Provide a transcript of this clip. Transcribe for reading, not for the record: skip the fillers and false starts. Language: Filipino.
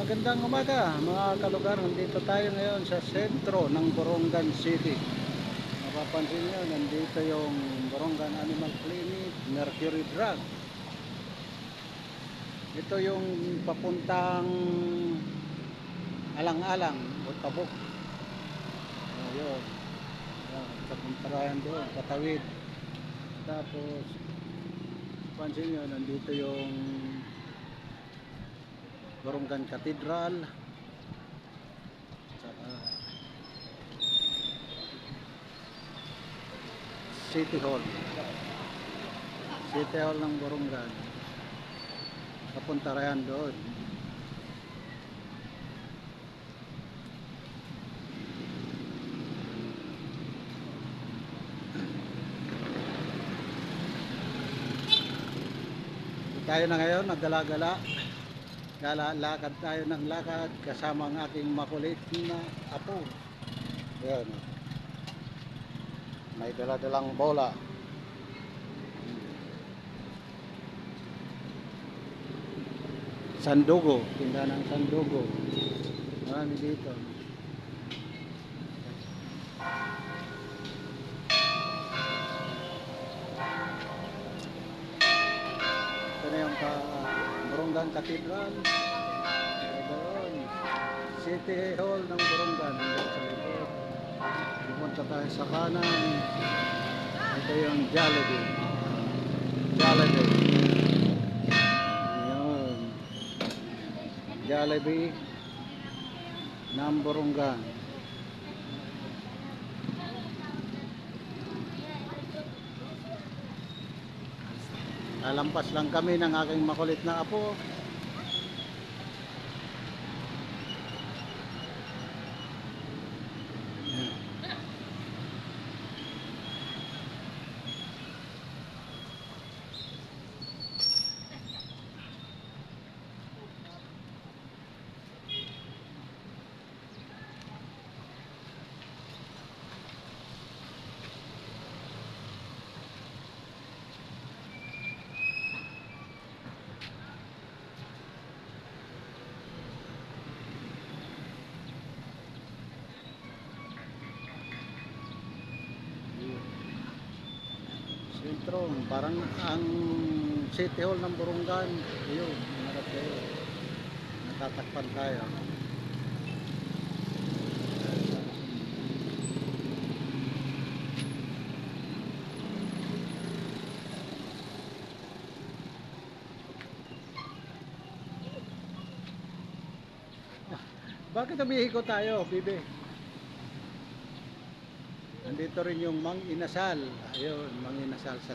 Magandang umaga mga kalugar. Nandito tayo ngayon sa sentro ng Borongan City. Mapapansin nyo, nandito yung Borongan Animal Clinic, Mercury Drug. Ito yung papuntang Alang-alang o Tabok. Ayun. Papuntahan doon, patawid. Tapos pansin nyo, nandito yung Borongan Cathedral, saka City Hall. City Hall ng Borongan. Papunta rin doon. Tayo na ngayon, nagdala-gala. Lakad tayo ng lakad kasama ang aking makulit na apo. Ayan. May dala-dalang bola. Sandugo, tindahan ng sandugo. Marami dito. Ito na yung Borongan Cathedral. Doon. City Hall ng Borongan. Sa likod. Pupunta tayo sa kanan. Ito yung Jollibee. Jollibee. Ayan. Jollibee ng Borongan. Lalampas lang kami ng aking makulit na apo. Sentro, parang ang City Hall ng Borongan. Ayun, harap kayo. Natatakpan tayo. Bakit umiikot tayo, Bibi? Nandito rin yung Mang Inasal. Ayun, Mang Inasal sa